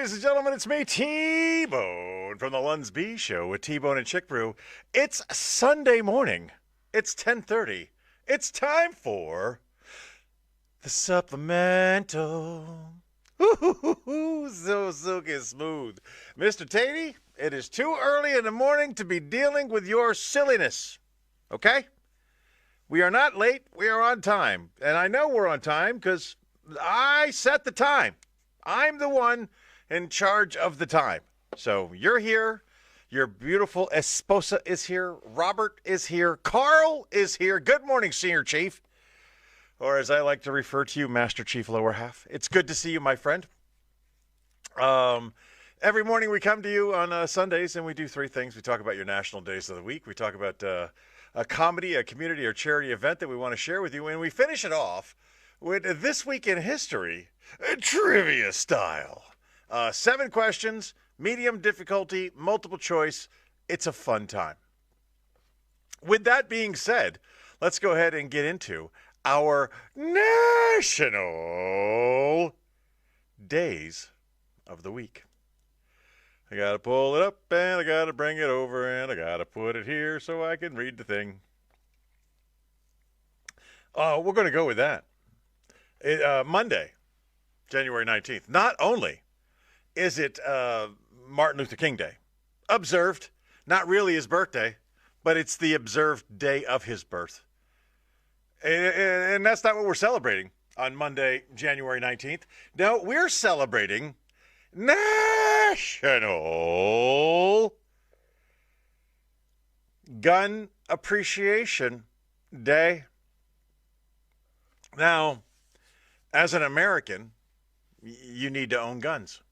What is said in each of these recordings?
ladies and gentlemen, it's me, T-Bone, from the LUNSB Show with T-Bone and Chick Brew. It's Sunday morning. It's 10:30. It's time for the Supplemental. Ooh, so silky smooth. Mr. Tatey, it is too early in the morning to be dealing with your silliness. Okay? We are not late. We are on time. And I know we're on time because I set the time. I'm the one in charge of the time. So you're here. Your beautiful esposa is here. Robert is here. Carl is here. Good morning, Senior Chief. Or as I like to refer to you, Master Chief Lower Half. It's good to see you, my friend. Every morning we come to you on Sundays and we do three things. We talk about your national days of the week. We talk about a comedy, a community, or charity event that we want to share with you. And we finish it off with This Week in History, trivia style. 7 questions, medium difficulty, multiple choice. It's a fun time. With that being said, let's go ahead and get into our national days of the week. I got to pull it up and I got to bring it over and I got to put it here so I can read the thing. We're going to go with that. Monday, January 19th. Not only is it Martin Luther King Day, observed, not really his birthday, but it's the observed day of his birth. And that's not what we're celebrating on Monday, January 19th. No, we're celebrating National Gun Appreciation Day. Now, as an American, you need to own guns.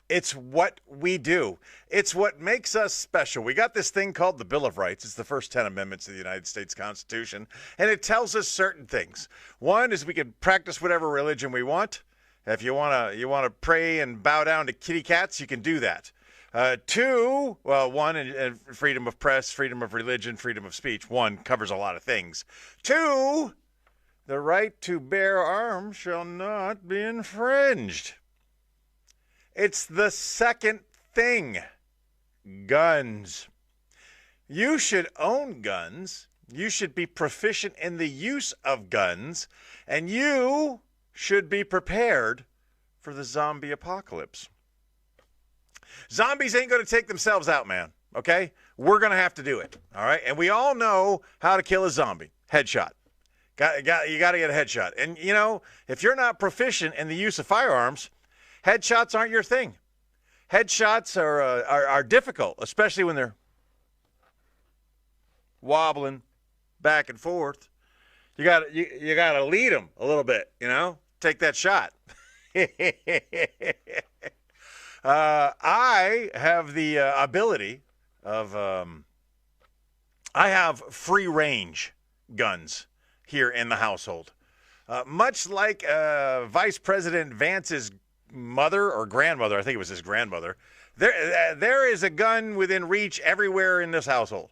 It's what we do. It's what makes us special. We got this thing called the Bill of Rights. It's the first 10 amendments of the United States Constitution, and it tells us certain things. One is we can practice whatever religion we want. If you want to pray and bow down to kitty cats, you can do that. 2, well, 1, freedom of press, freedom of religion, freedom of speech. 1 covers a lot of things. 2, the right to bear arms shall not be infringed. It's the second thing. Guns. You should own guns. You should be proficient in the use of guns. And you should be prepared for the zombie apocalypse. Zombies ain't going to take themselves out, man. Okay? We're going to have to do it. All right? And we all know how to kill a zombie. Headshot. You got to get a headshot. And, you know, if you're not proficient in the use of firearms, headshots aren't your thing. Headshots are difficult, especially when they're wobbling back and forth. You got to lead them a little bit, you know. Take that shot. I have the ability of I have free range guns here in the household. Much like Vice President Vance's mother or grandmother, I think it was his grandmother, there is a gun within reach everywhere in this household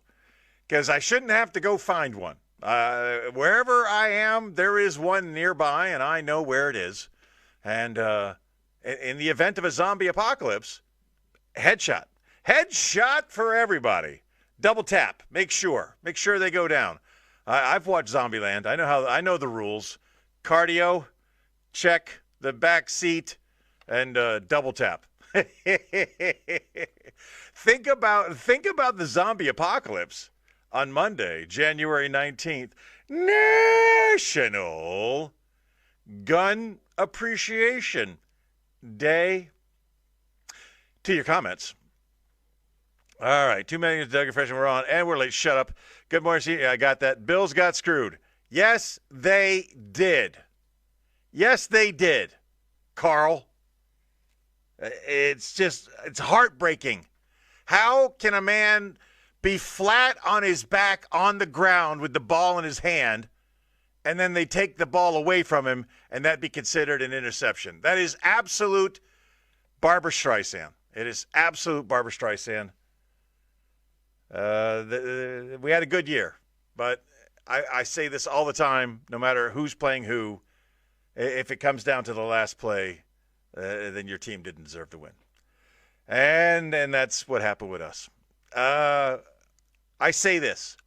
because I shouldn't have to go find one. Wherever I am, there is one nearby, and I know where it is. And in the event of a zombie apocalypse, headshot. Headshot for everybody. Double tap. Make sure they go down. I've watched Zombieland. I know the rules. Cardio, check the back seat, and double tap. Think about the zombie apocalypse on Monday, January 19th. National Gun Appreciation Day. To your comments. All right, 2 minutes, Doug and Freshman, we're on, and we're late. Shut up. Good morning, Steve. I got that. Bills got screwed. Yes, they did. Yes, they did, Carl. It's heartbreaking. How can a man be flat on his back on the ground with the ball in his hand, and then they take the ball away from him, and that be considered an interception? That is absolute Barbra Streisand. It is absolute Barbra Streisand. We had a good year, but I say this all the time, no matter who's playing who, if it comes down to the last play, then your team didn't deserve to win. And that's what happened with us. I say this.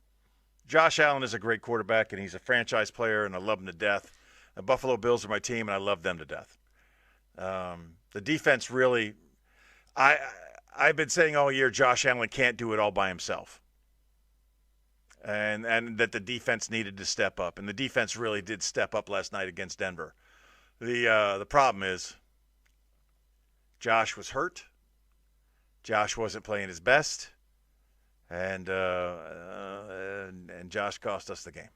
Josh Allen is a great quarterback, and he's a franchise player, and I love him to death. The Buffalo Bills are my team, and I love them to death. The defense really – I've been saying all year Josh Allen can't do it all by himself. And that the defense needed to step up. And the defense really did step up last night against Denver. The problem is Josh was hurt. Josh wasn't playing his best. And Josh cost us the game.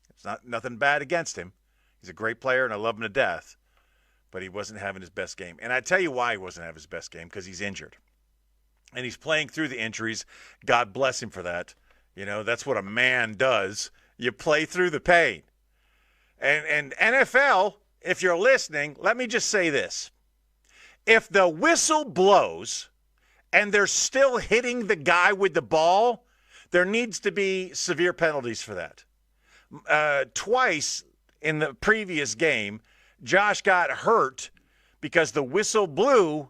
It's nothing bad against him. He's a great player, and I love him to death. But he wasn't having his best game. And I tell you why he wasn't having his best game, because he's injured. And he's playing through the injuries. God bless him for that. You know, that's what a man does. You play through the pain. And NFL, if you're listening, let me just say this. If the whistle blows and they're still hitting the guy with the ball, there needs to be severe penalties for that. Twice in the previous game, Josh got hurt because the whistle blew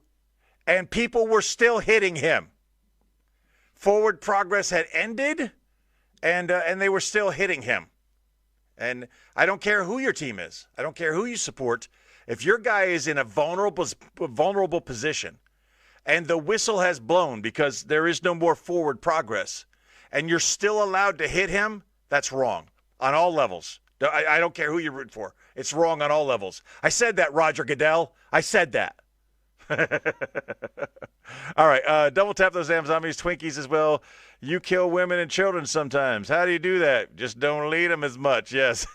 and people were still hitting him. Forward progress had ended, and they were still hitting him. And I don't care who your team is. I don't care who you support. If your guy is in a vulnerable position and the whistle has blown because there is no more forward progress and you're still allowed to hit him, that's wrong on all levels. I don't care who you root for. It's wrong on all levels. I said that, Roger Goodell. I said that. All right, double tap those damn zombies, Twinkies as well. You kill women and children sometimes. How do you do that? Just don't lead them as much. Yes.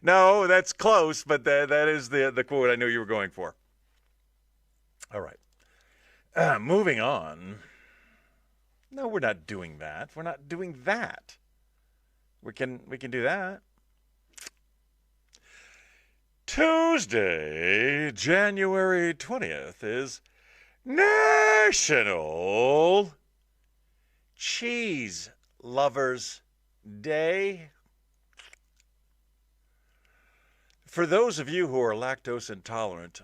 No, that's close, but that is the quote I knew you were going for. All right. Moving on. No, we're not doing that. We're not doing that. We can do that. Tuesday, January 20th is National Cheese Lovers Day. For those of you who are lactose intolerant,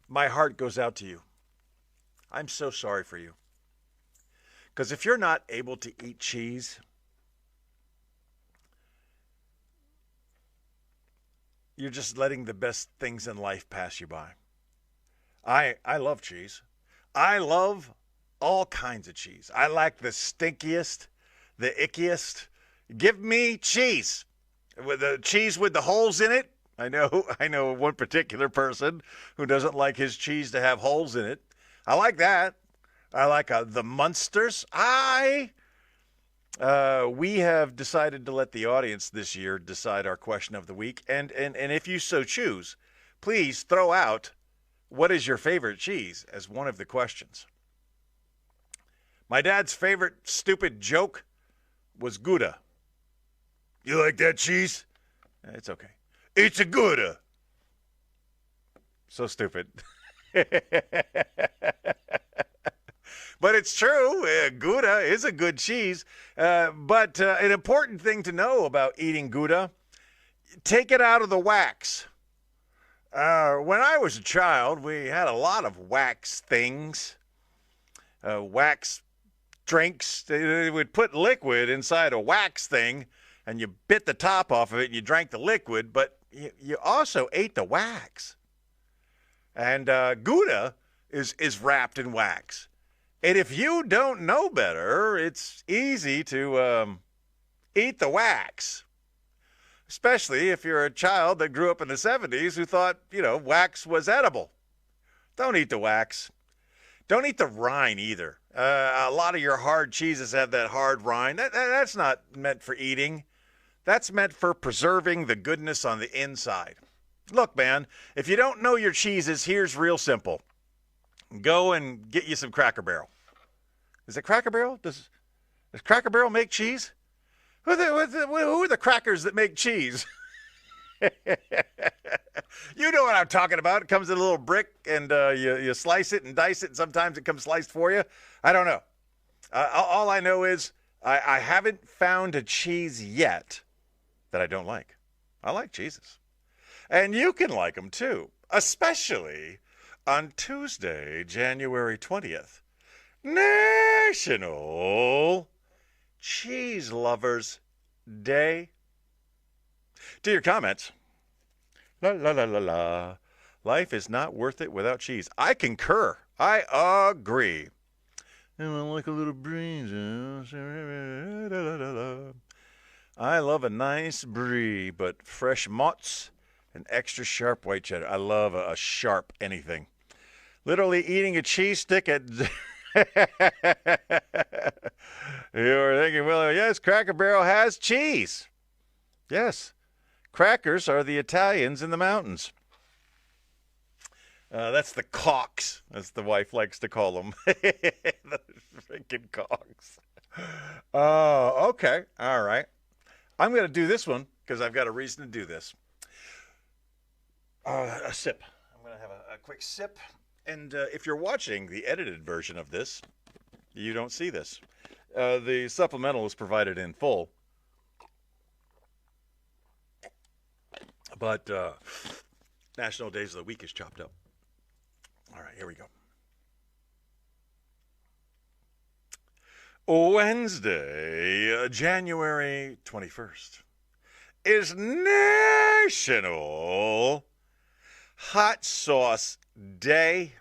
my heart goes out to you. I'm so sorry for you. Because if you're not able to eat cheese, you're just letting the best things in life pass you by. I love cheese. I love all kinds of cheese. I like the stinkiest, the ickiest. Give me cheese. With the cheese with the holes in it. I know one particular person who doesn't like his cheese to have holes in it. I like that. I like the Munsters. We have decided to let the audience this year decide our question of the week. And if you so choose, please throw out what is your favorite cheese as one of the questions. My dad's favorite stupid joke was Gouda. You like that cheese? It's okay. It's a Gouda. So stupid. But it's true. Gouda is a good cheese. But an important thing to know about eating Gouda, take it out of the wax. When I was a child, we had a lot of wax things, wax drinks. They would put liquid inside a wax thing, and you bit the top off of it, and you drank the liquid, but you also ate the wax. And Gouda is wrapped in wax. And if you don't know better, it's easy to eat the wax. Especially if you're a child that grew up in the 70s who thought, wax was edible. Don't eat the wax. Don't eat the rind either. A lot of your hard cheeses have that hard rind. That's not meant for eating. That's meant for preserving the goodness on the inside. Look, man, if you don't know your cheeses, here's real simple. Go and get you some Cracker Barrel. Is it Cracker Barrel? Does Cracker Barrel make cheese? Who are the crackers that make cheese? You know what I'm talking about. It comes in a little brick, and you slice it and dice it, and sometimes it comes sliced for you. I don't know. All I know is I haven't found a cheese yet that I don't like. I like cheeses. And you can like them, too. especially on Tuesday, January 20th, National Cheese Lovers Day. To your comments. La la la la la. Life is not worth it without cheese. I concur. I agree. And like a little breeze. I love a nice brie, but fresh mozz and extra sharp white cheddar. I love a sharp anything. Literally eating a cheese stick at... You're thinking, well, yes, Cracker Barrel has cheese. Yes. Crackers are the Italians in the mountains. That's the cocks, as the wife likes to call them. The freaking cocks. Okay. All right. I'm going to do this one because I've got a reason to do this. A sip. I'm going to have a quick sip. And if you're watching the edited version of this, you don't see this. The supplemental is provided in full. But National Days of the Week is chopped up. All right, here we go. Wednesday, January 21st, is National Hot Sauce Day.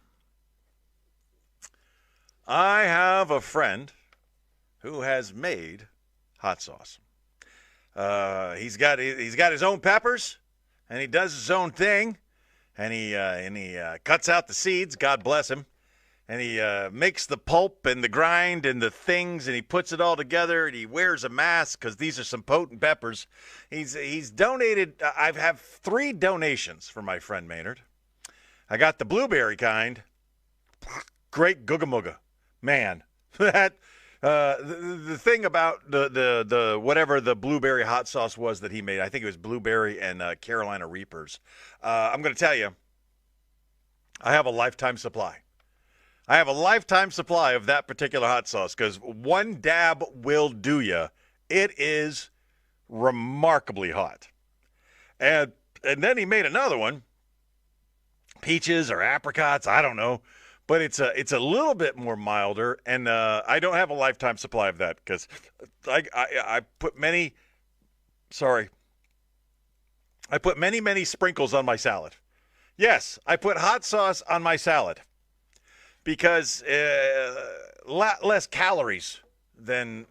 I have a friend who has made hot sauce. He's got his own peppers, and he does his own thing, and he cuts out the seeds. God bless him. And he makes the pulp and the grind and the things, and he puts it all together, and he wears a mask because these are some potent peppers. He's donated. I have 3 donations for my friend Maynard. I got the blueberry kind. Great googa-mooga. Man, that the thing about the whatever the blueberry hot sauce was that he made, I think it was blueberry and Carolina Reapers. I'm going to tell you, I have a lifetime supply. I have a lifetime supply of that particular hot sauce because one dab will do ya. It is remarkably hot. And then he made another one, peaches or apricots, I don't know, but it's a little bit more milder, and I don't have a lifetime supply of that because I put many sprinkles on my salad. Yes, I put hot sauce on my salad. Because a lot less calories than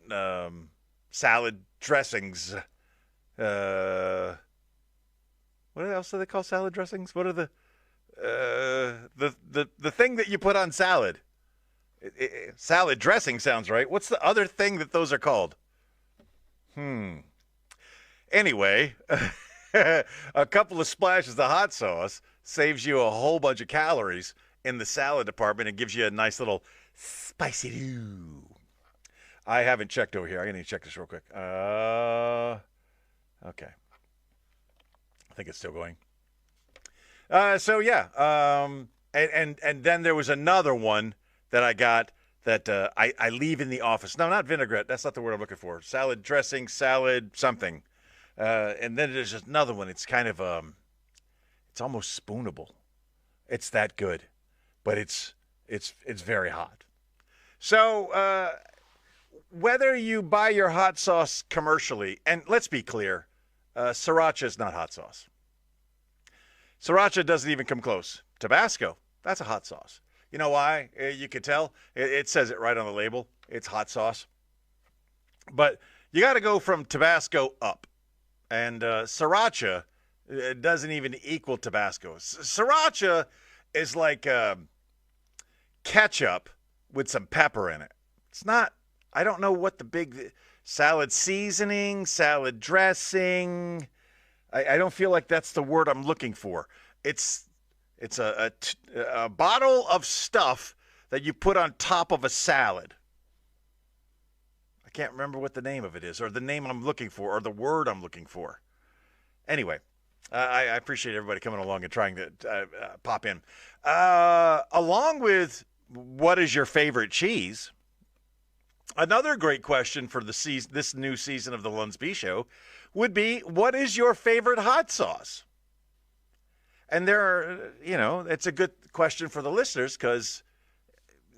salad dressings. What else do they call salad dressings? What are the thing that you put on salad? Salad dressing sounds right. What's the other thing that those are called? Anyway, a couple of splashes of hot sauce saves you a whole bunch of calories in the salad department and gives you a nice little spicy do. I haven't checked over here. I need to check this real quick. Okay. I think it's still going. So yeah. And then there was another one that I got that I leave in the office. No, not vinaigrette. That's not the word I'm looking for. Salad dressing, salad something. And then there's another one. It's kind of it's almost spoonable. It's that good. But it's very hot. So whether you buy your hot sauce commercially, and let's be clear, sriracha is not hot sauce. Sriracha doesn't even come close. Tabasco, that's a hot sauce. You know why? You can tell. It says it right on the label. It's hot sauce. But you got to go from Tabasco up. And sriracha doesn't even equal Tabasco. Sriracha is like ketchup with some pepper in it. It's not, I don't know what the big salad seasoning, salad dressing. I don't feel like that's the word I'm looking for. It's a bottle of stuff that you put on top of a salad. I can't remember what the name of it is, or the name I'm looking for, or the word I'm looking for. Anyway, I appreciate everybody coming along and trying to pop in. Along with what is your favorite cheese, another great question for this new season of the LUNSB Show would be, what is your favorite hot sauce? And there are, it's a good question for the listeners because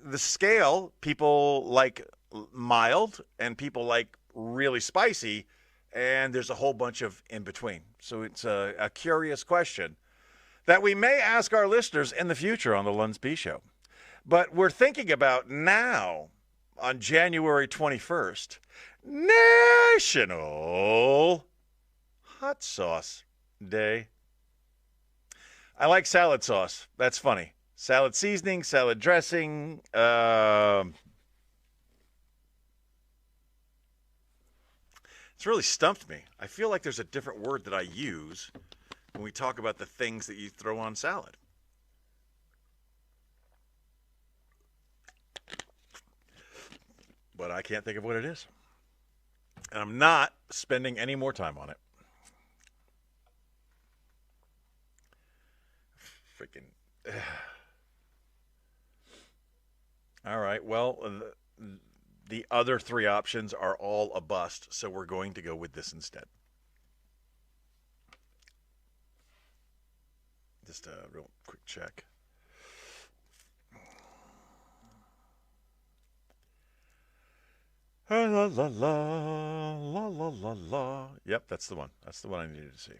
the scale, people like mild and people like really spicy, and there's a whole bunch of in between. So it's a curious question that we may ask our listeners in the future on the LUNSB Show. But we're thinking about now, on January 21st, National Hot Sauce Day. I like salad sauce. That's funny. Salad seasoning, salad dressing. It's really stumped me. I feel like there's a different word that I use when we talk about the things that you throw on salad. But I can't think of what it is. And I'm not spending any more time on it. Freaking. All right. Well, the other three options are all a bust, so we're going to go with this instead. Just a real quick check. La la la la la la la. Yep, that's the one. That's the one I needed to see.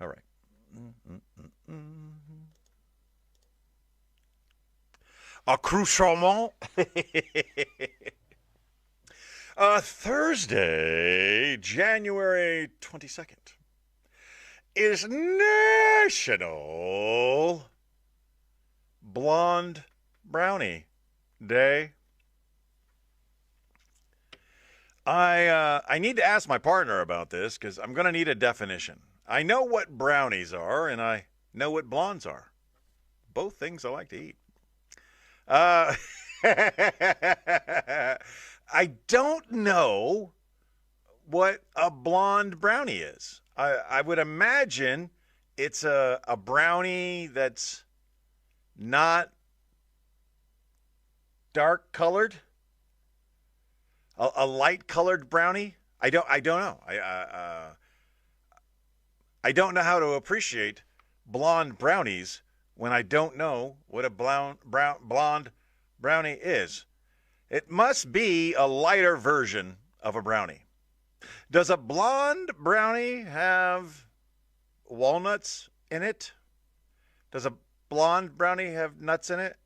All right. Accoutrement. Thursday, January 22nd, is National Blonde Brownie Day. I need to ask my partner about this because I'm going to need a definition. I know what brownies are, and I know what blondes are. Both things I like to eat. I don't know what a blonde brownie is. I would imagine it's a brownie that's not dark colored. A light colored brownie? I don't know. I don't know how to appreciate blonde brownies when I don't know what a blonde brownie is. It must be a lighter version of a brownie. Does a blonde brownie have walnuts in it? Does a blonde brownie have nuts in it?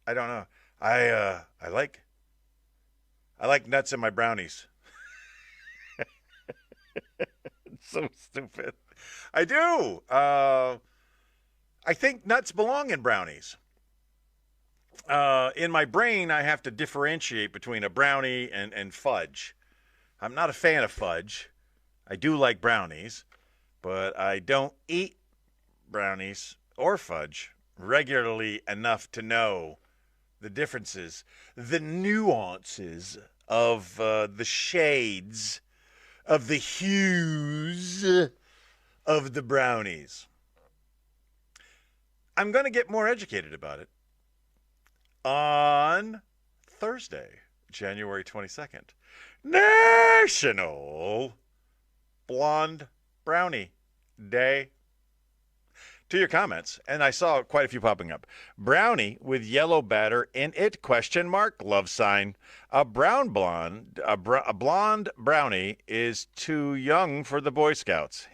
I don't know. I like nuts in my brownies. It's so stupid. I do. I think nuts belong in brownies. In my brain, I have to differentiate between a brownie and fudge. I'm not a fan of fudge. I do like brownies, but I don't eat brownies or fudge regularly enough to know the differences, the nuances of the shades, of the hues of the brownies. I'm going to get more educated about it on Thursday, January 22nd. National Blonde Brownie Day. To your comments, and I saw quite a few popping up. Brownie with yellow batter in it, ? Love sign. A blonde brownie is too young for the Boy Scouts.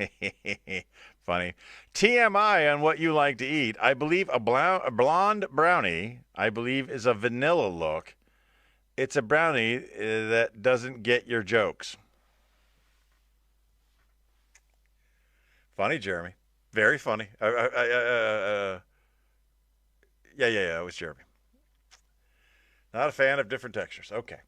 Funny. TMI on what you like to eat. I believe a blonde brownie, is a vanilla look. It's a brownie that doesn't get your jokes. Funny, Jeremy. Very funny. Yeah, it was Jeremy. Not a fan of different textures. Okay.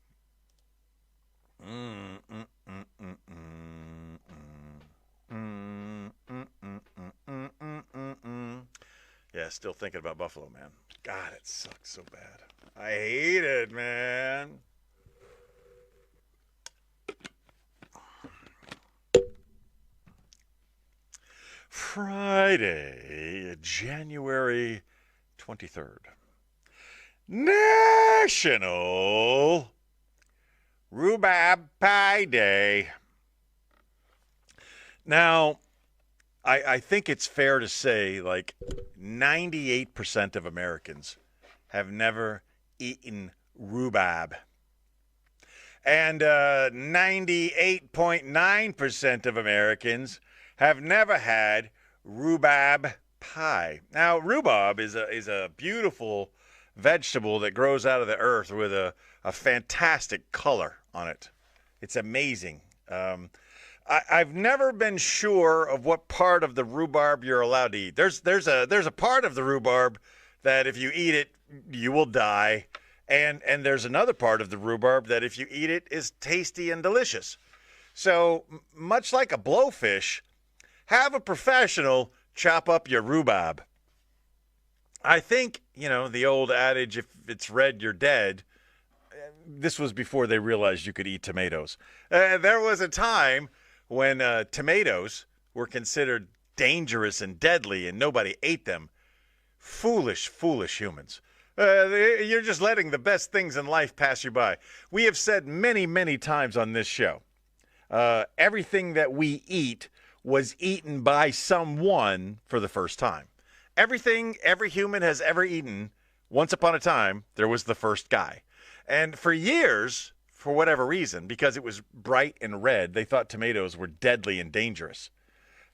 Yeah, still thinking about Buffalo, man. God, it sucks so bad. I hate it, man. Friday, January 23rd. National Rhubarb Pie Day. Now, I think it's fair to say like 98% of Americans have never eaten rhubarb. And 98.9% of Americans have never had rhubarb pie. Now, rhubarb is a beautiful vegetable that grows out of the earth with a fantastic color on it. It's amazing. I've never been sure of what part of the rhubarb you're allowed to eat. There's a part of the rhubarb that if you eat it, you will die. And there's another part of the rhubarb that if you eat it is tasty and delicious. So much like a blowfish, have a professional chop up your rhubarb. I think, the old adage, if it's red, you're dead. This was before they realized you could eat tomatoes. There was a time when tomatoes were considered dangerous and deadly and nobody ate them. Foolish, foolish humans. You're just letting the best things in life pass you by. We have said many, many times on this show, everything that we eat was eaten by someone for the first time. Everything every human has ever eaten, once upon a time, there was the first guy. And for years, for whatever reason, because it was bright and red, they thought tomatoes were deadly and dangerous.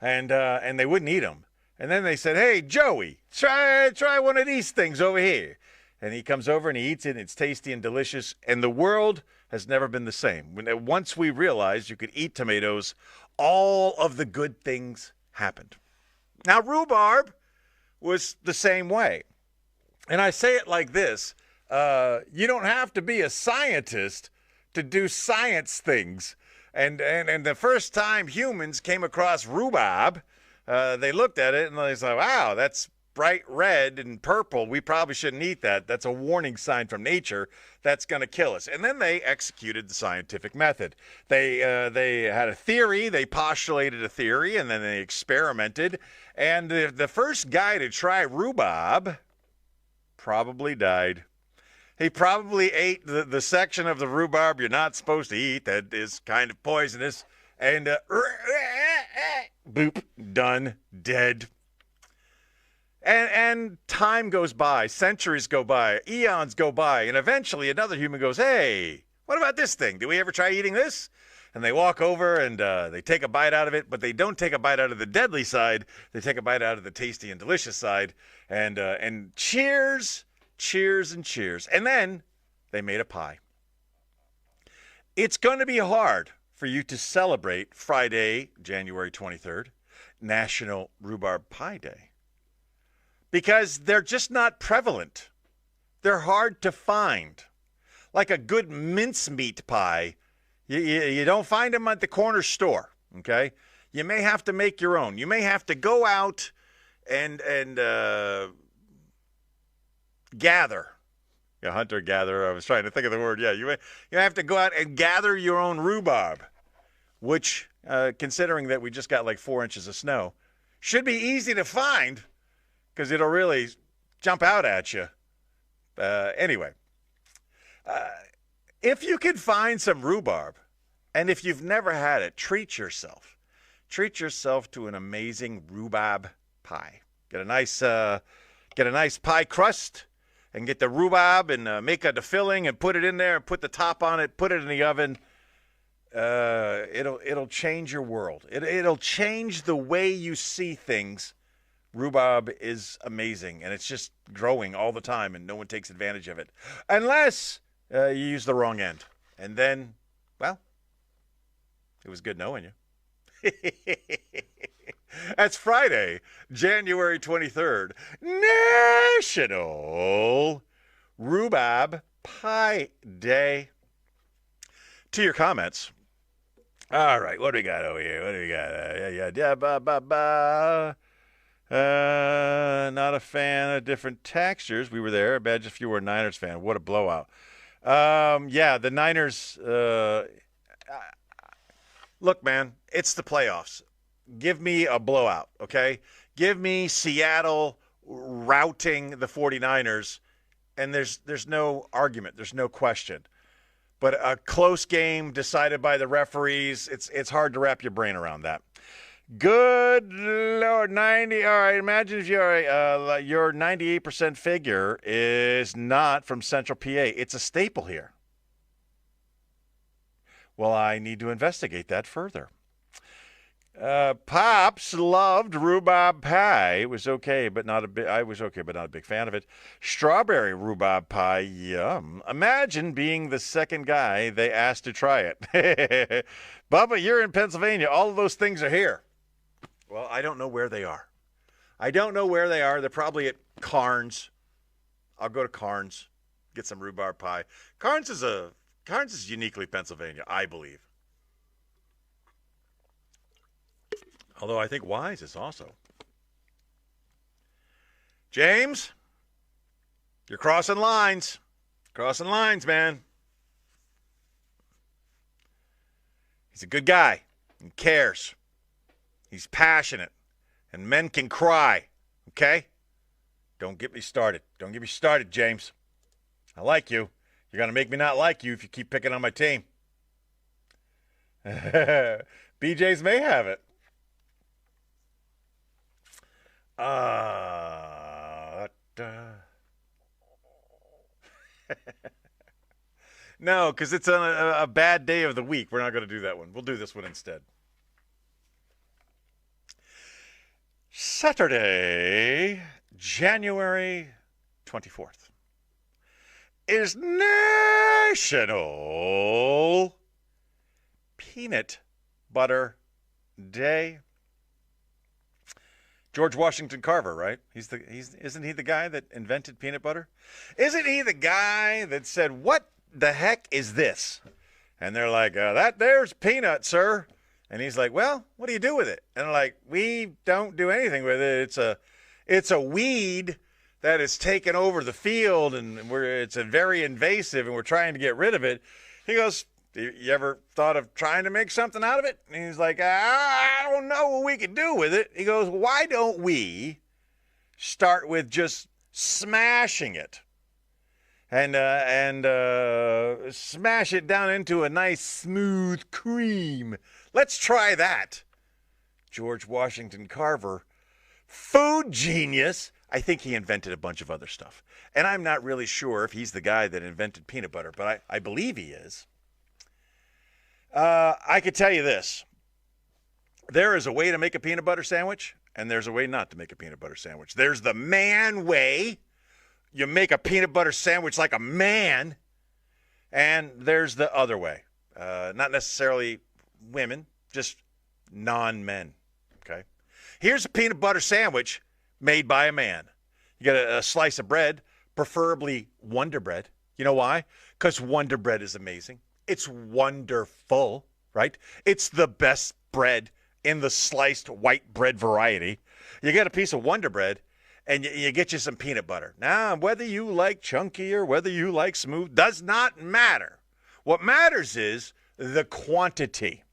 And they wouldn't eat them. And then they said, hey, Joey, try one of these things over here. And he comes over and he eats it, and it's tasty and delicious. And the world has never been the same. Once we realized you could eat tomatoes, all of the good things happened. Now, rhubarb was the same way. And I say it like this. You don't have to be a scientist to do science things. And the first time humans came across rhubarb, they looked at it and they said, wow, that's bright red and purple. We probably shouldn't eat that. That's a warning sign from nature. That's going to kill us. And then they executed the scientific method. They had a theory. They postulated a theory, and then they experimented. And the first guy to try rhubarb probably died. He probably ate the section of the rhubarb you're not supposed to eat that is kind of poisonous. And boop, done, dead. And time goes by, centuries go by, eons go by, and eventually another human goes, hey, what about this thing? Did we ever try eating this? And they walk over and they take a bite out of it, but they don't take a bite out of the deadly side. They take a bite out of the tasty and delicious side. And cheers, cheers, and cheers. And then they made a pie. It's going to be hard for you to celebrate Friday, January 23rd, National Rhubarb Pie Day. Because they're just not prevalent. They're hard to find. Like a good mincemeat pie, you don't find them at the corner store, okay? You may have to make your own. You may have to go out and gather. Yeah, hunter-gatherer, I was trying to think of the word. Yeah, you have to go out and gather your own rhubarb, which, considering that we just got like 4 inches of snow, should be easy to find. Because it'll really jump out at you. Anyway, if you can find some rhubarb, and if you've never had it, treat yourself. Treat yourself to an amazing rhubarb pie. Get a nice pie crust, and get the rhubarb, and make the filling, and put it in there, and put the top on it, put it in the oven. It'll change your world. It'll change the way you see things. Rhubarb is amazing, and it's just growing all the time, and no one takes advantage of it. Unless you use the wrong end. And then, well, it was good knowing you. That's Friday, January 23rd, National Rhubarb Pie Day. To your comments. All right, what do we got over here? What do we got? Not a fan of different textures. We were there. I bet if you were a Niners fan, what a blowout. Yeah, the Niners. Look, man, it's the playoffs. Give me a blowout, okay? Give me Seattle routing the 49ers, and there's no argument. There's no question. But a close game decided by the referees, it's hard to wrap your brain around that. Good Lord, 90. All right, imagine if your 98% figure is not from Central PA. It's a staple here. Well, I need to investigate that further. Pops loved rhubarb pie. It was okay, but not a big. I was okay, but not a big fan of it. Strawberry rhubarb pie, yum. Imagine being the second guy they asked to try it. Bubba, you're in Pennsylvania. All of those things are here. Well, I don't know where they are. They're probably at Carnes. I'll go to Carnes, get some rhubarb pie. Carnes is uniquely Pennsylvania, I believe. Although I think Wise is also. James, you're crossing lines. Crossing lines, man. He's a good guy. He cares. He's passionate. And men can cry. Okay? Don't get me started. Don't get me started, James. I like you. You're going to make me not like you if you keep picking on my team. BJ's may have it. No, because it's on a bad day of the week. We're not going to do that one. We'll do this one instead. Saturday, January 24th is National Peanut Butter Day. George Washington Carver, right? Isn't he the guy that invented peanut butter? Isn't he the guy that said, "What the heck is this?" And they're like, there's peanut, sir. And he's like, "Well, what do you do with it?" And they're like, "We don't do anything with it. It's a weed that has taken over the field, and it's very invasive, and we're trying to get rid of it." He goes, "You ever thought of trying to make something out of it?" And he's like, "I don't know what we could do with it." He goes, "Why don't we start with just smashing it and smash it down into a nice smooth cream? Let's try that." George Washington Carver, food genius. I think he invented a bunch of other stuff. And I'm not really sure if he's the guy that invented peanut butter, but I believe he is. I could tell you this. There is a way to make a peanut butter sandwich, and there's a way not to make a peanut butter sandwich. There's the man way. You make a peanut butter sandwich like a man. And there's the other way. Not necessarily women, just non-men. Okay? Here's a peanut butter sandwich made by a man. You get a slice of bread, preferably Wonder Bread. You know why? Because Wonder Bread is amazing. It's wonderful, right? It's the best bread in the sliced white bread variety. You get a piece of Wonder Bread, and you get you some peanut butter. Now, whether you like chunky or whether you like smooth does not matter. What matters is the quantity.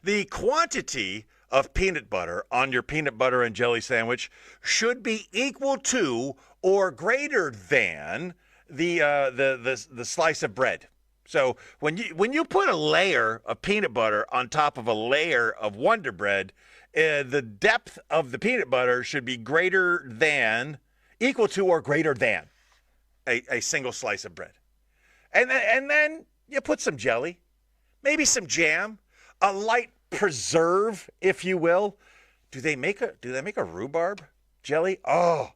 The quantity of peanut butter on your peanut butter and jelly sandwich should be equal to or greater than the slice of bread. So when you put a layer of peanut butter on top of a layer of Wonder Bread, the depth of the peanut butter should be greater than, equal to or greater than a single slice of bread. And then you put some jelly, maybe some jam, a light preserve, if you will. Do they make a rhubarb jelly? Oh,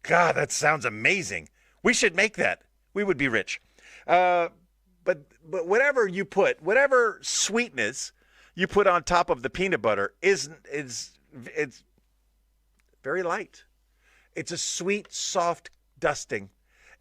God, that sounds amazing. We should make that. We would be rich. But whatever you put, whatever sweetness you put on top of the peanut butter it's very light. It's a sweet, soft dusting.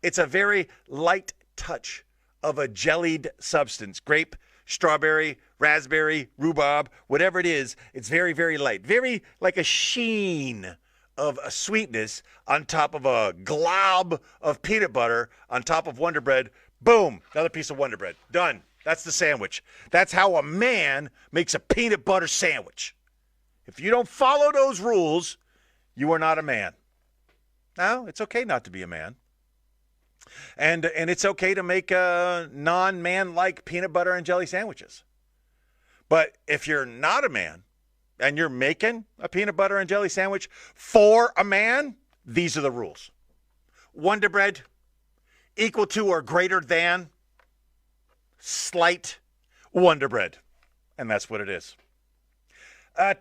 It's a very light touch of a jellied substance. Grape, strawberry, raspberry, rhubarb, whatever it is, it's very, very light. Very like a sheen of a sweetness on top of a glob of peanut butter on top of Wonder Bread. Boom, another piece of Wonder Bread. Done. That's the sandwich. That's how a man makes a peanut butter sandwich. If you don't follow those rules, you are not a man. Now, it's okay not to be a man. And it's okay to make non-man-like peanut butter and jelly sandwiches. But if you're not a man, and you're making a peanut butter and jelly sandwich for a man, these are the rules. Wonder Bread, equal to or greater than slight Wonder Bread. And that's what it is.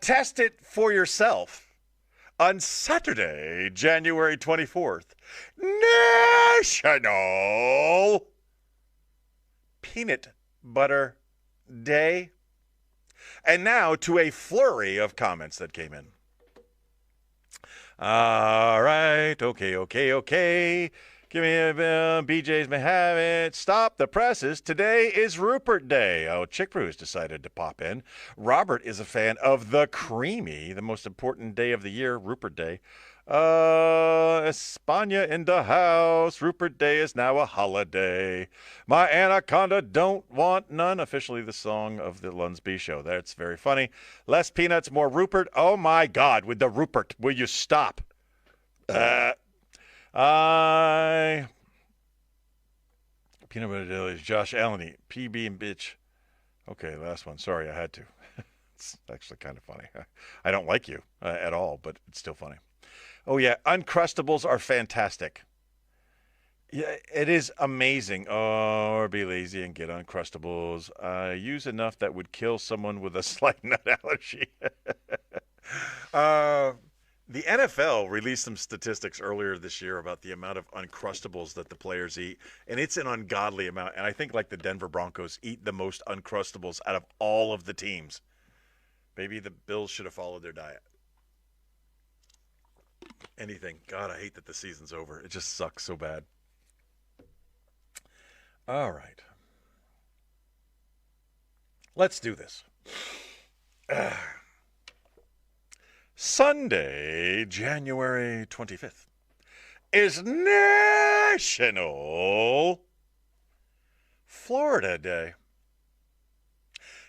Test it for yourself on Saturday, January 24th, National Peanut Butter Day. And now to a flurry of comments that came in. All right, okay. Give me a BJ's may have it. Stop the presses. Today is Rupert Day. Oh, Chick Brews decided to pop in. Robert is a fan of the creamy, the most important day of the year, Rupert Day. España in the house. Rupert Day is now a holiday. My anaconda don't want none. Officially the song of the LUNSB Show. That's very funny. Less peanuts, more Rupert. Oh, my God, with the Rupert. Will you stop? Peanut butter jelly, Josh Allen, PB and bitch. Okay, last one. Sorry, I had to. It's actually kind of funny. I don't like you at all, but it's still funny. Oh, yeah, Uncrustables are fantastic. Yeah, it is amazing. Oh, or be lazy and get Uncrustables. Use enough that would kill someone with a slight nut allergy. The NFL released some statistics earlier this year about the amount of Uncrustables that the players eat, and it's an ungodly amount. And I think like the Denver Broncos eat the most Uncrustables out of all of the teams. Maybe the Bills should have followed their diet. Anything. God, I hate that the season's over. It just sucks so bad. All right. Let's do this. Sunday, January 25th, is National Florida Day.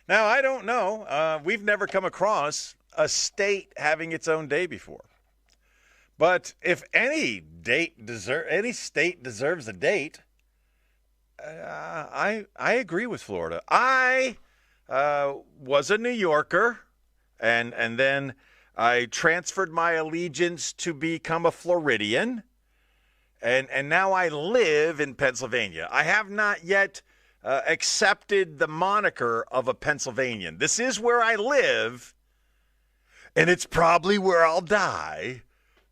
Now, I don't know. We've never come across a state having its own day before. But if any state deserves a date, I agree with Florida. I was a New Yorker, and then I transferred my allegiance to become a Floridian, and now I live in Pennsylvania. I have not yet accepted the moniker of a Pennsylvanian. This is where I live, and it's probably where I'll die.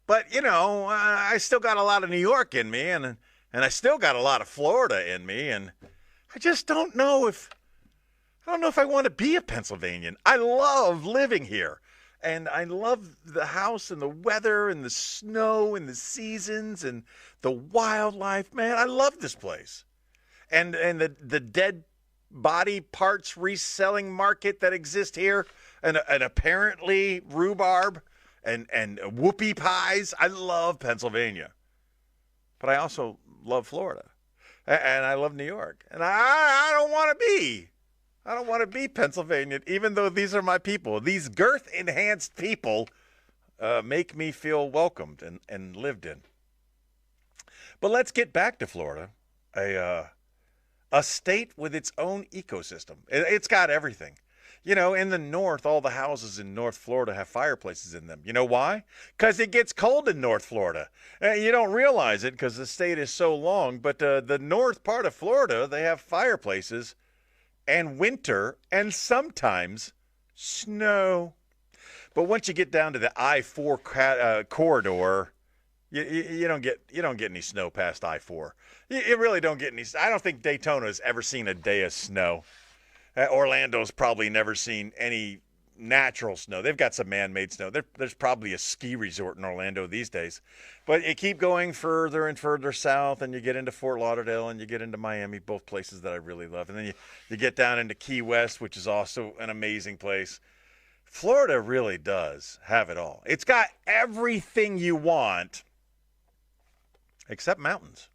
But, you know, I still got a lot of New York in me, and I still got a lot of Florida in me, and I just don't know if I want to be a Pennsylvanian. I love living here. And I love the house and the weather and the snow and the seasons and the wildlife. Man, I love this place. And the dead body parts reselling market that exists here, and apparently rhubarb and whoopie pies. I love Pennsylvania. But I also love Florida. And I love New York. And I don't want to be. I don't want to be Pennsylvania, even though these are my people. These girth-enhanced people make me feel welcomed and lived in. But let's get back to Florida, a state with its own ecosystem. It's got everything. You know, in the north, all the houses in North Florida have fireplaces in them. You know why? Because it gets cold in North Florida. You don't realize it because the state is so long, but the north part of Florida, they have fireplaces and winter, and sometimes snow. But once you get down to the I-4 corridor, you don't get any snow past I-4. You really don't get any. I don't think Daytona's ever seen a day of snow. Orlando's probably never seen any natural snow. They've got some man-made snow. There's probably a ski resort in Orlando these days. But you keep going further and further south, and you get into Fort Lauderdale, and you get into Miami, both places that I really love. And then you get down into Key West, which is also an amazing place. Florida really does have it all. It's got everything you want except mountains.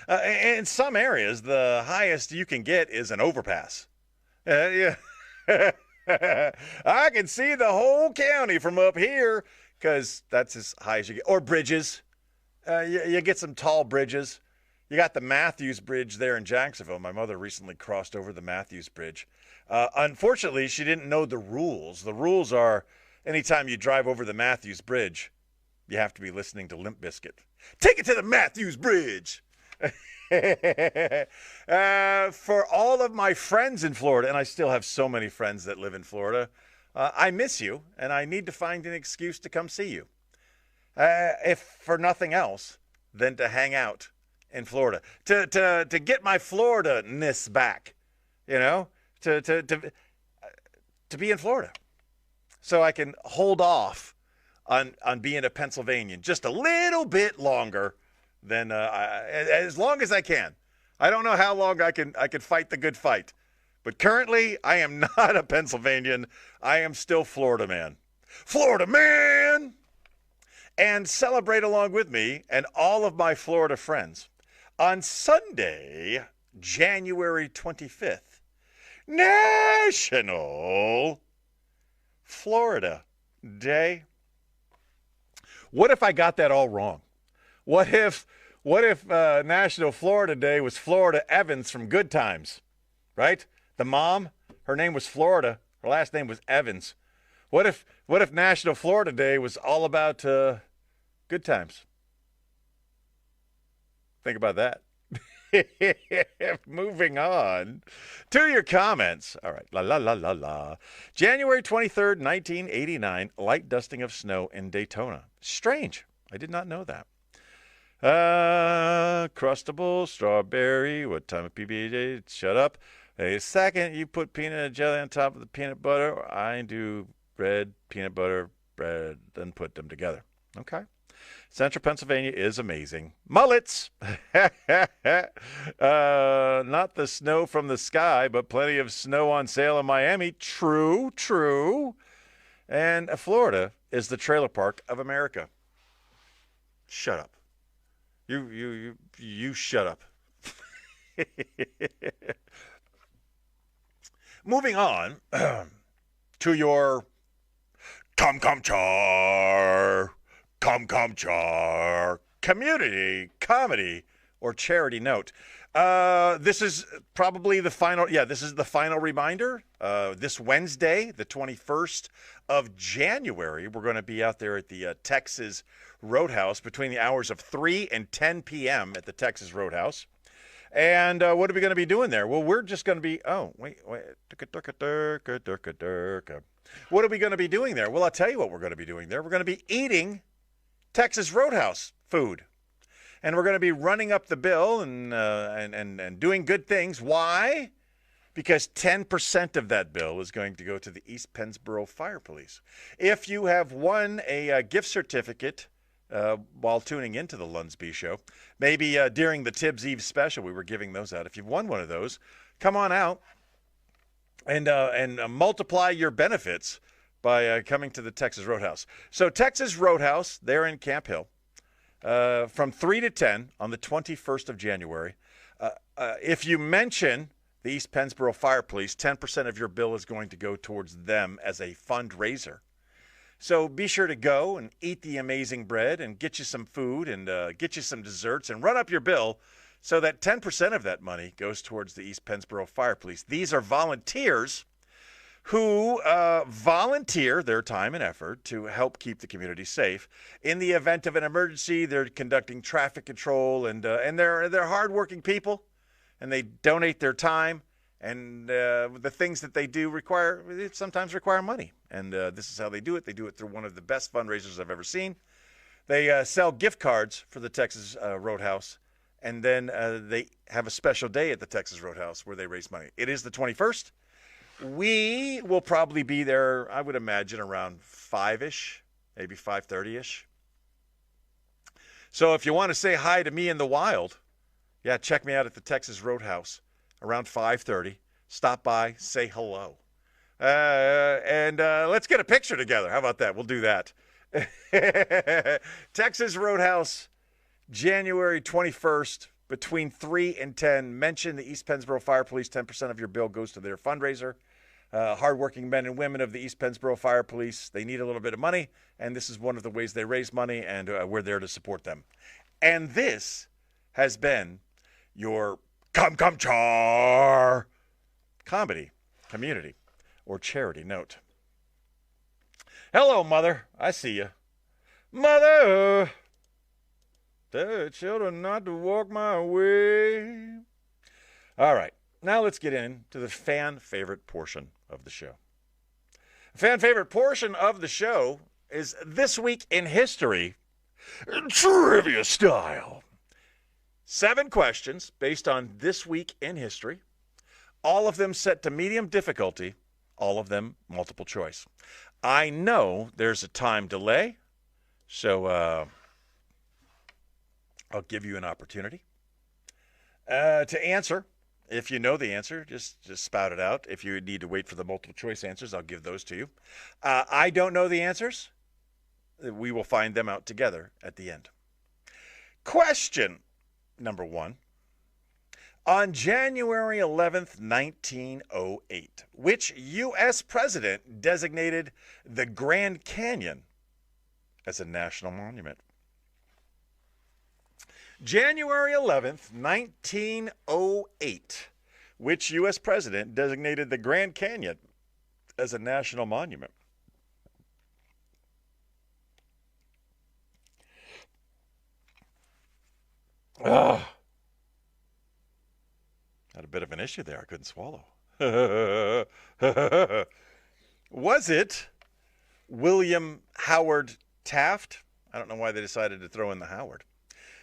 In some areas, the highest you can get is an overpass. Yeah. I can see the whole county from up here because that's as high as you get. Or bridges. You get some tall bridges. You got the Matthews Bridge there in Jacksonville. My mother recently crossed over the Matthews Bridge. Unfortunately, she didn't know the rules. The rules are anytime you drive over the Matthews Bridge, you have to be listening to Limp Bizkit. Take it to the Matthews Bridge. For all of my friends in Florida, and I still have so many friends that live in Florida, I miss you, and I need to find an excuse to come see you. If for nothing else than to hang out in Florida, to get my Florida-ness back, to be in Florida, so I can hold off on being a Pennsylvanian just a little bit longer than as long as I can. I don't know how long I can fight the good fight, but currently I am not a Pennsylvanian. I am still Florida man. Florida man! And celebrate along with me and all of my Florida friends on Sunday, January 25th, National Florida Day. What if I got that all wrong? What if National Florida Day was Florida Evans from Good Times, right? The mom, her name was Florida, her last name was Evans. What if National Florida Day was all about good times? Think about that. Moving on to your comments. All right. La, la, la, la, la. January 23rd, 1989, light dusting of snow in Daytona. Strange. I did not know that. Crustable, strawberry. What time of PB&J? Shut up. A second, you put peanut jelly on top of the peanut butter. I do bread, peanut butter, bread, then put them together. Okay. Central Pennsylvania is amazing. Mullets! Not the snow from the sky, but plenty of snow on sale in Miami. True, true. And Florida is the trailer park of America. Shut up. You shut up. Moving on to your Come-Come-Char community, comedy, or charity note. This is probably the final, this is the final reminder. This Wednesday, the 21st of January, we're going to be out there at the Texas Roadhouse between the hours of 3 and 10 p.m. at the Texas Roadhouse. And what are we going to be doing there? Well, we're just going to be, what are we going to be doing there? Well, I'll tell you what we're going to be doing there. We're going to be eating Texas Roadhouse food. And we're going to be running up the bill and doing good things. Why? Because 10% of that bill is going to go to the East Pennsboro Fire Police. If you have won a gift certificate while tuning into the LUNSB Show, maybe during the Tibbs Eve special, we were giving those out. If you've won one of those, come on out and multiply your benefits by coming to the Texas Roadhouse. So Texas Roadhouse, they're in Camp Hill, from 3 to 10 on the 21st of January. If you mention the East Pennsboro Fire Police, 10% of your bill is going to go towards them as a fundraiser. So be sure to go and eat the amazing bread and get you some food and get you some desserts and run up your bill so that 10% of that money goes towards the East Pennsboro Fire Police. These are volunteers who volunteer their time and effort to help keep the community safe. In the event of an emergency, they're conducting traffic control, and they're hardworking people, and they donate their time, and the things that they do sometimes require money, and this is how they do it. They do it through one of the best fundraisers I've ever seen. They sell gift cards for the Texas Roadhouse, and then they have a special day at the Texas Roadhouse where they raise money. It is the 21st. We will probably be there, I would imagine, around 5-ish, maybe 5:30-ish. So if you want to say hi to me in the wild, check me out at the Texas Roadhouse around 5:30. Stop by, say hello. And let's get a picture together. How about that? We'll do that. Texas Roadhouse, January 21st, between 3 and 10. Mention the East Pennsboro Fire Police. 10% of your bill goes to their fundraiser. Hardworking men and women of the East Pennsboro Fire Police, they need a little bit of money, and this is one of the ways they raise money, and we're there to support them. And this has been your come char comedy, community, or charity note. Hello, Mother. I see you. Mother, tell your children not to walk my way. All right, now let's get into the fan favorite portion of the show. The fan favorite portion of the show is This Week in History, trivia style. 7 questions based on this week in history, all of them set to medium difficulty, all of them multiple choice. I know there's a time delay, so I'll give you an opportunity to answer. If you know the answer, just spout it out. If you need to wait for the multiple choice answers, I'll give those to you. I don't know the answers. We will find them out together at the end. Question number 1. On January 11th, 1908, which U.S. president designated the Grand Canyon as a national monument? January 11th, 1908, which U.S. president designated the Grand Canyon as a national monument? Had a bit of an issue there. I couldn't swallow. Was it William Howard Taft? I don't know why they decided to throw in the Howard.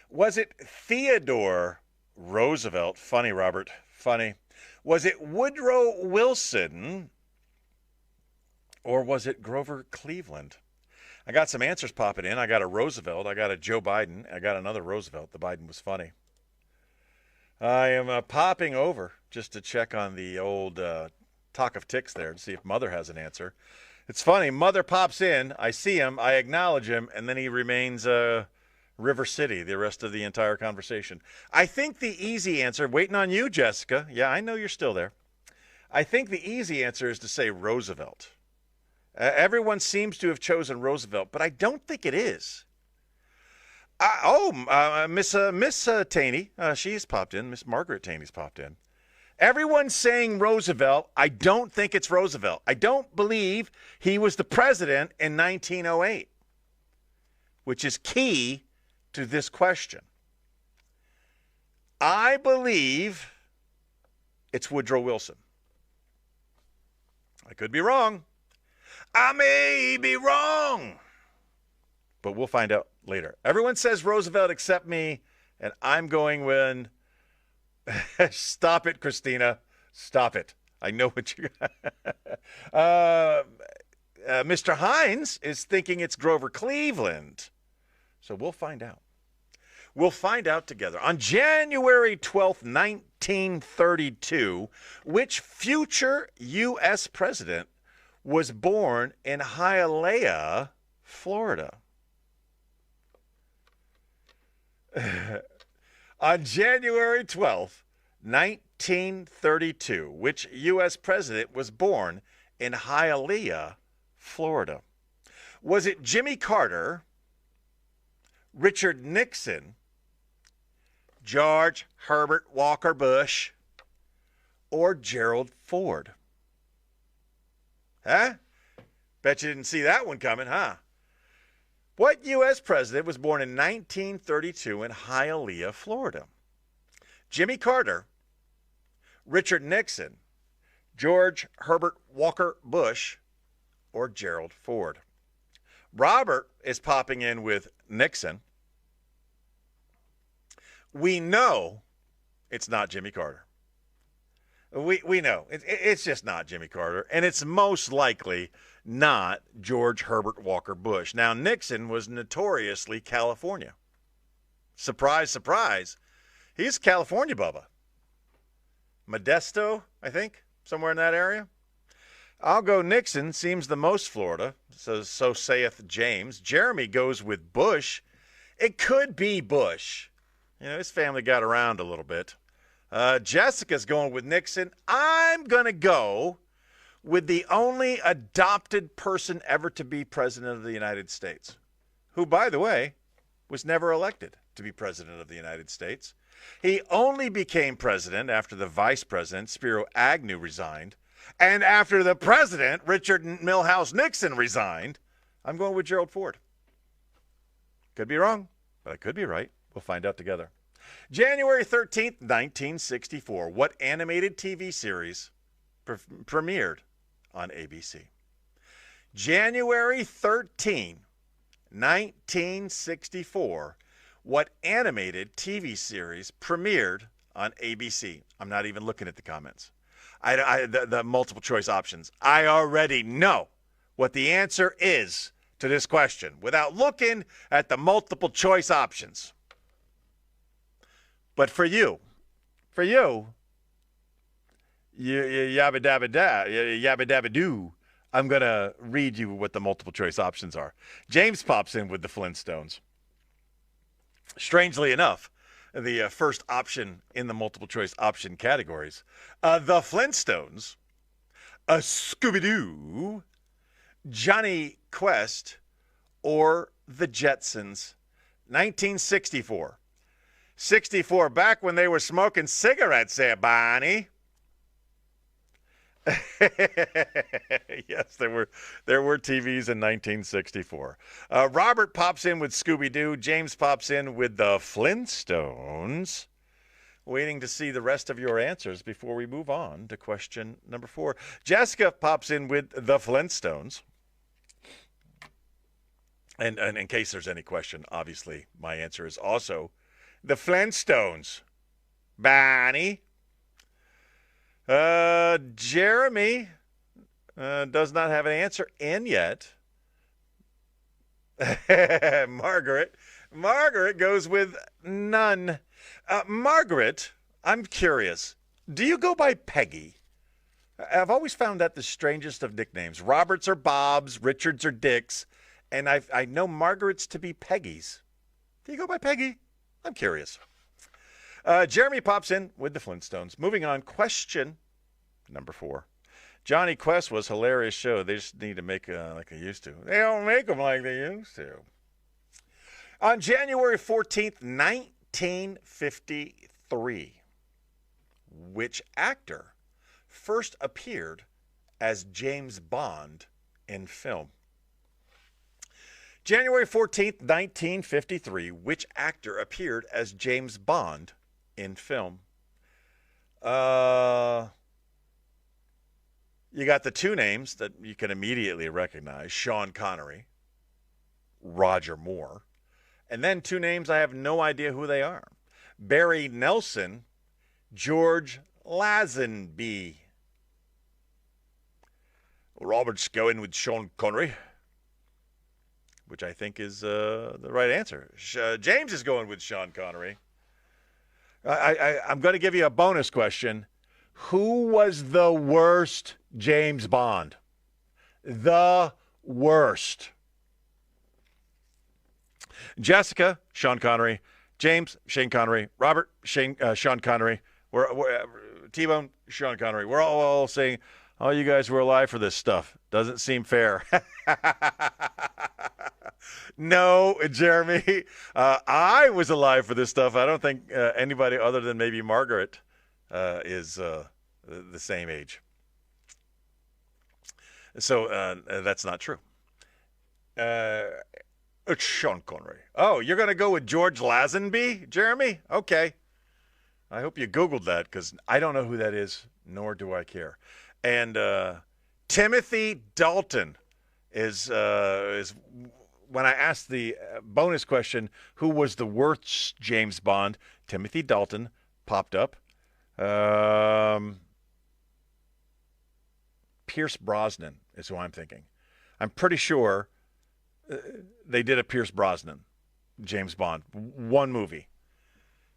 Was it Theodore Roosevelt? Funny, Robert. Funny. Was it Woodrow Wilson? Or was it Grover Cleveland? I got some answers popping in. I got a Roosevelt. I got a Joe Biden. I got another Roosevelt. The Biden was funny. I am popping over just to check on the old talk of ticks there to see if Mother has an answer. It's funny. Mother pops in. I see him. I acknowledge him. And then he remains River City the rest of the entire conversation. I think the easy answer, waiting on you, Jessica. Yeah, I know you're still there. I think the easy answer is to say Roosevelt. Everyone seems to have chosen Roosevelt, but I don't think it is. Miss Taney, she's popped in. Miss Margaret Taney's popped in. Everyone's saying Roosevelt. I don't think it's Roosevelt. I don't believe he was the president in 1908, which is key to this question. I believe it's Woodrow Wilson. I could be wrong. I may be wrong, but we'll find out later. Everyone says Roosevelt except me, and I'm going with stop it, Christina. Stop it. I know what you Mr. Hines is thinking it's Grover Cleveland. So we'll find out. We'll find out together. On January 12th, 1932, which future U.S. president was born in Hialeah, Florida? On January 12th, 1932, which U.S. president was born in Hialeah, Florida? Was it Jimmy Carter, Richard Nixon, George Herbert Walker Bush, or Gerald Ford? Huh? Bet you didn't see that one coming, huh? What U.S. president was born in 1932 in Hialeah, Florida? Jimmy Carter, Richard Nixon, George Herbert Walker Bush, or Gerald Ford? Robert is popping in with Nixon. We know it's not Jimmy Carter. We know. It's just not Jimmy Carter, and it's most likely not George Herbert Walker Bush. Now, Nixon was notoriously California. Surprise, surprise. He's California Bubba. Modesto, I think, somewhere in that area. I'll go Nixon, seems the most Florida, so saith James. Jeremy goes with Bush. It could be Bush. You know, his family got around a little bit. Jessica's going with Nixon. I'm going to go with the only adopted person ever to be president of the United States, who, by the way, was never elected to be president of the United States. He only became president after the vice president, Spiro Agnew, resigned, and after the president, Richard Milhouse Nixon, resigned. I'm going with Gerald Ford. Could be wrong, but I could be right. We'll find out together. January 13th, 1964. What animated TV series premiered on ABC? January 13, 1964. What animated TV series premiered on ABC? I'm not even looking at the comments. The multiple choice options. I already know what the answer is to this question without looking at the multiple choice options. But for you, yabba dabba doo, I'm going to read you what the multiple choice options are. James pops in with the Flintstones. Strangely enough, the first option in the multiple choice option categories, the Flintstones, Scooby-Doo, Johnny Quest, or the Jetsons. 1964. 64, back when they were smoking cigarettes there, Bonnie. Yes, there were TVs in 1964. Robert pops in with Scooby-Doo. James pops in with the Flintstones. Waiting to see the rest of your answers before we move on to question number 4. Jessica pops in with the Flintstones. And in case there's any question, obviously my answer is also the Flintstones. Bonnie. Jeremy does not have an answer in yet. Margaret goes with none. Margaret, I'm curious. Do you go by Peggy? I've always found that the strangest of nicknames. Roberts are Bobs, Richards are Dicks, and I know Margaret's to be Peggy's. Do you go by Peggy? I'm curious. Jeremy pops in with the Flintstones. Moving on, question number 4. Johnny Quest was a hilarious show. They just need to make like they used to. They don't make them like they used to. On January 14th, 1953, which actor first appeared as James Bond in film? January 14th, 1953, which actor appeared as James Bond in film? You got the two names that you can immediately recognize, Sean Connery, Roger Moore, and then two names I have no idea who they are. Barry Nelson, George Lazenby. Robert's going with Sean Connery, which I think is the right answer. James is going with Sean Connery. I'm going to give you a bonus question. Who was the worst James Bond? The worst. Jessica, Sean Connery. James, Shane Connery. Robert, Sean Connery. T-Bone, Sean Connery. We're all saying, oh, you guys were alive for this stuff. Doesn't seem fair. No, Jeremy. I was alive for this stuff. I don't think anybody other than maybe Margaret is the same age. So that's not true. It's Sean Connery. Oh, you're going to go with George Lazenby, Jeremy? Okay. I hope you Googled that because I don't know who that is, nor do I care. And Timothy Dalton is when I asked the bonus question, who was the worst James Bond, Timothy Dalton popped up. Pierce Brosnan is who I'm thinking. I'm pretty sure they did a Pierce Brosnan, James Bond, one movie.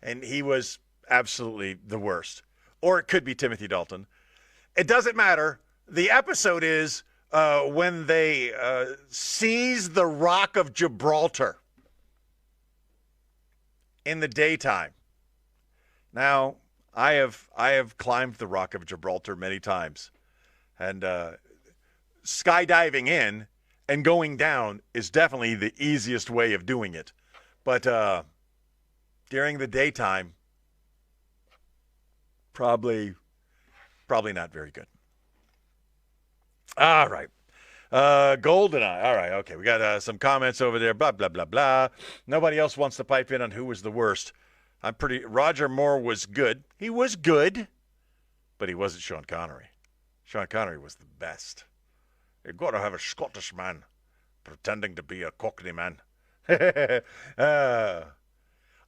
And he was absolutely the worst. Or it could be Timothy Dalton. It doesn't matter. The episode is when they seize the Rock of Gibraltar in the daytime. Now, I have climbed the Rock of Gibraltar many times. And skydiving in and going down is definitely the easiest way of doing it. But during the daytime, Probably not very good. All right. GoldenEye. All right. Okay. We got some comments over there. Blah, blah, blah, blah. Nobody else wants to pipe in on who was the worst. Roger Moore was good. He was good, but he wasn't Sean Connery. Sean Connery was the best. You've got to have a Scottish man pretending to be a Cockney man.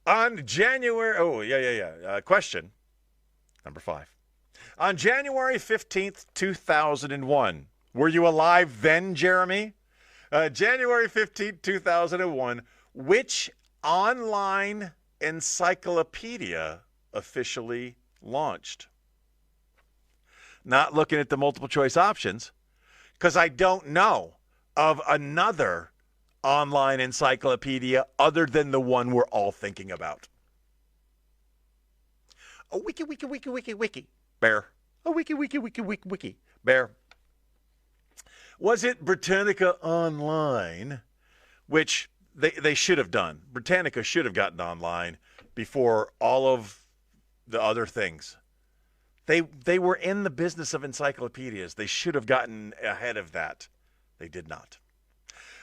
On January, question number 5. On January 15th, 2001, were you alive then, Jeremy? January 15th, 2001, which online encyclopedia officially launched? Not looking at the multiple choice options, because I don't know of another online encyclopedia other than the one we're all thinking about. A wiki, bear. A wiki, bear. Was it Britannica Online, which they should have done? Britannica should have gotten online before all of the other things. They were in the business of encyclopedias. They should have gotten ahead of that. They did not.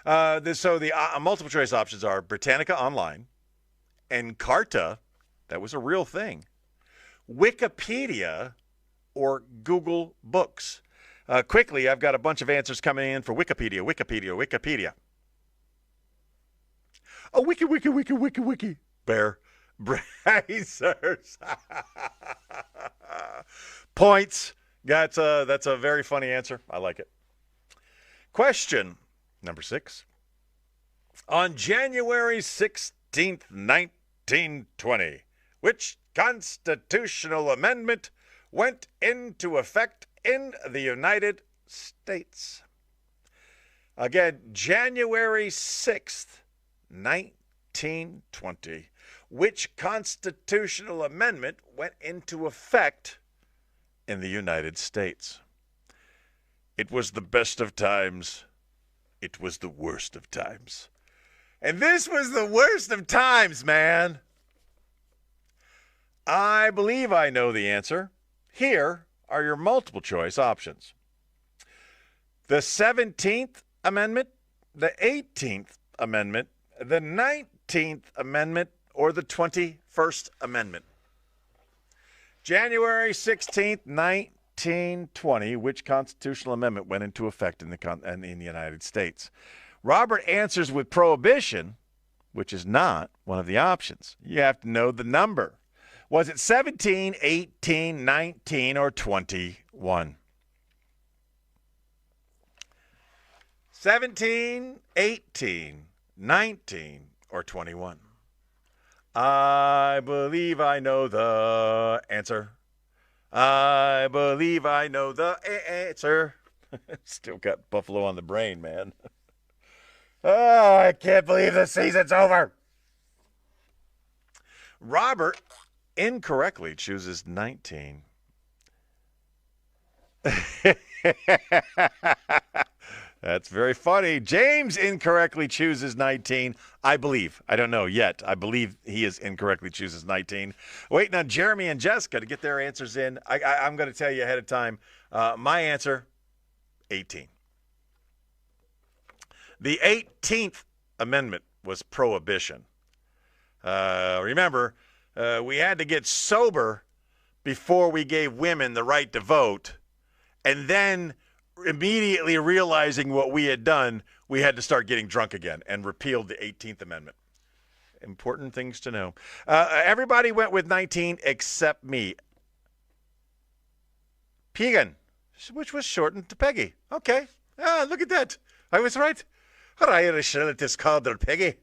So the multiple choice options are Britannica Online, Encarta, that was a real thing, Wikipedia, or Google Books. Quickly, I've got a bunch of answers coming in for Wikipedia. Oh, wiki. Bear. Bracers. Points. That's a very funny answer. I like it. Question number 6. On January 16th, 1920, which constitutional amendment went into effect in the United States? Again, January 6th, 1920. Which constitutional amendment went into effect in the United States? It was the best of times. It was the worst of times. And this was the worst of times, man. I believe I know the answer. Here are your multiple choice options. The 17th Amendment, the 18th Amendment, the 19th Amendment, or the 21st Amendment. January 16th, 1920, which constitutional amendment went into effect in the United States? Robert answers with prohibition, which is not one of the options. You have to know the number. Was it 17, 18, 19, or 21? 17, 18, 19, or 21? I believe I know the answer. I believe I know the answer. Still got Buffalo on the brain, man. Oh, I can't believe the season's over. Robert incorrectly chooses 19. That's very funny. James incorrectly chooses 19. I believe. I don't know yet. I believe he is incorrectly chooses 19. Waiting on Jeremy and Jessica to get their answers in. I'm going to tell you ahead of time. My answer, 18. The 18th Amendment was prohibition. Remember, we had to get sober before we gave women the right to vote. And then immediately realizing what we had done, we had to start getting drunk again and repealed the 18th Amendment. Important things to know. Everybody went with 19 except me. Pegan, which was shortened to Peggy. Okay. Look at that. I was right. Her Irish relatives called her Peggy.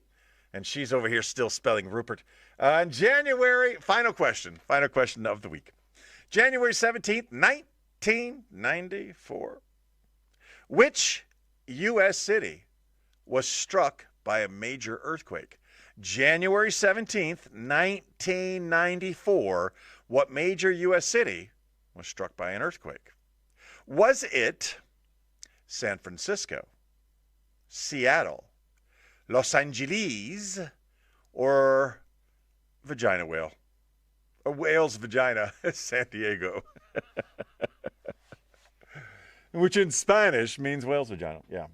And she's over here still spelling Rupert. January, final question of the week. January 17th, 1994. Which U.S. city was struck by a major earthquake? January 17th, 1994. What major U.S. city was struck by an earthquake? Was it San Francisco, Seattle, Los Angeles, or Vagina Whale? A whale's vagina, San Diego. Which in Spanish means whale's vagina. Yeah.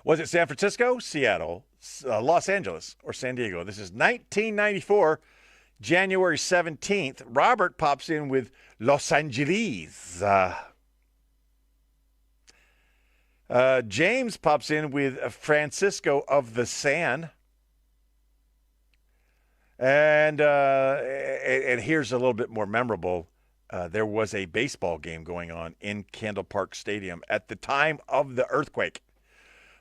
Was it San Francisco, Seattle, Los Angeles, or San Diego? This is 1994, January 17th. Robert pops in with Los Angeles. James pops in with Francisco of the San. And here's a little bit more memorable. There was a baseball game going on in Candle Park Stadium at the time of the earthquake.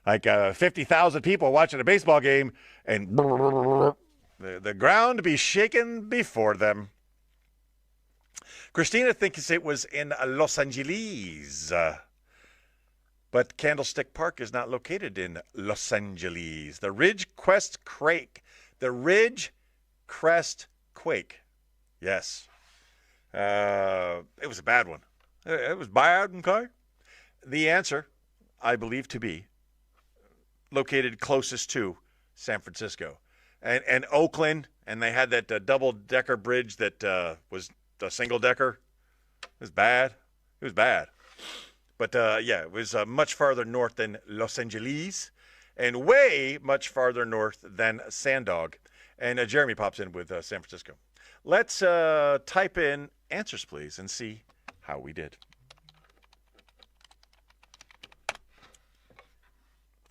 Like 50,000 people watching a baseball game, and the ground be shaken before them. Christina thinks it was in Los Angeles. But Candlestick Park is not located in Los Angeles. The Ridge Crest Quake. The Ridge Crest Quake. Yes. It was a bad one. It was bad, okay? The answer, I believe to be, located closest to San Francisco. And Oakland, and they had that double-decker bridge that was a single-decker. It was bad. It was bad. But, yeah, it was much farther north than Los Angeles and way much farther north than Sandog. And Jeremy pops in with San Francisco. Let's type in answers, please, and see how we did.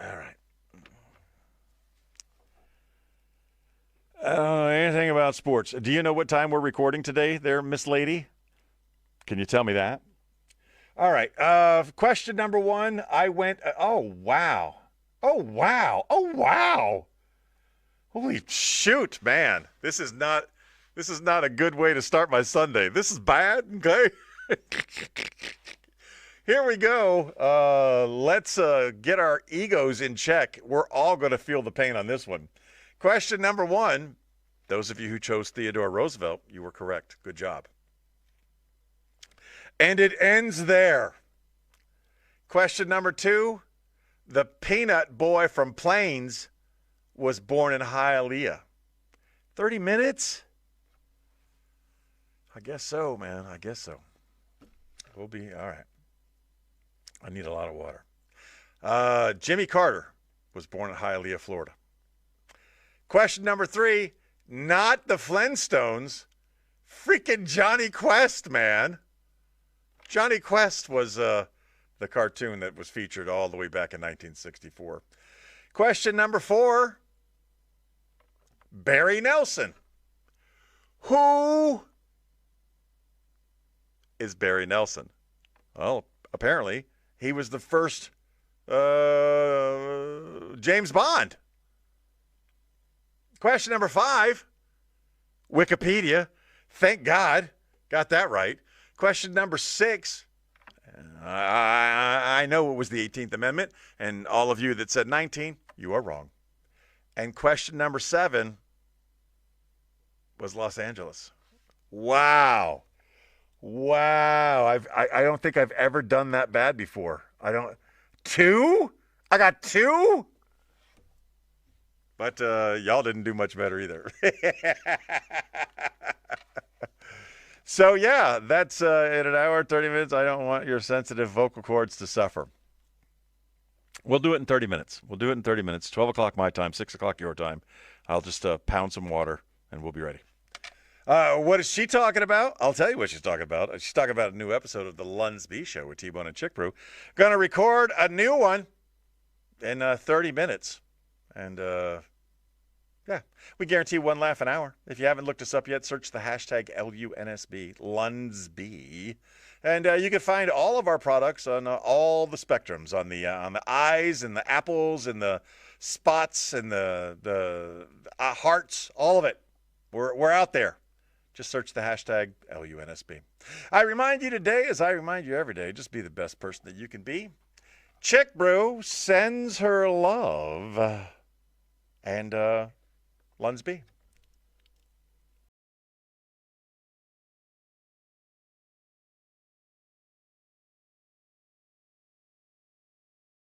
All right. Anything about sports? Do you know what time we're recording today there, Miss Lady? Can you tell me that? All right. Question number one. I went, oh, wow. Oh, wow. Oh, wow. Holy shoot, man. This is not a good way to start my Sunday. This is bad, okay? Here we go. Let's get our egos in check. We're all going to feel the pain on this one. Question number one. Those of you who chose Theodore Roosevelt, you were correct. Good job. And it ends there. Question number two. The peanut boy from Plains was born in Hialeah. 30 minutes? I guess so, man. I guess so. We'll be all right. I need a lot of water. Jimmy Carter was born in Hialeah, Florida. Question number three. Not the Flintstones. Freaking Johnny Quest, man. Johnny Quest was the cartoon that was featured all the way back in 1964. Question number four. Barry Nelson. Who is Barry Nelson? Well, apparently he was the first James Bond. Question number five. Wikipedia. Thank God. Got that right. Question number six. I know it was the 18th Amendment, and all of you that said 19, you are wrong. And question number seven was Los Angeles. Wow. Wow. I don't think I've ever done that bad before. Two? I got two? But y'all didn't do much better either. So, yeah, that's in an hour, 30 minutes. I don't want your sensitive vocal cords to suffer. We'll do it in 30 minutes. 12 o'clock my time, 6 o'clock your time. I'll just pound some water, and we'll be ready. What is she talking about? I'll tell you what she's talking about. She's talking about a new episode of the LUNSB Show with T-Bone and Chick Brew. Going to record a new one in 30 minutes. And, yeah, we guarantee one laugh an hour. If you haven't looked us up yet, search the hashtag LUNSB, LUNSB. And you can find all of our products on all the spectrums, on the eyes and the apples and the spots and the hearts, all of it. We're out there. Just search the hashtag LUNSB. I remind you today, as I remind you every day, just be the best person that you can be. Chick Brew sends her love. And LUNSB.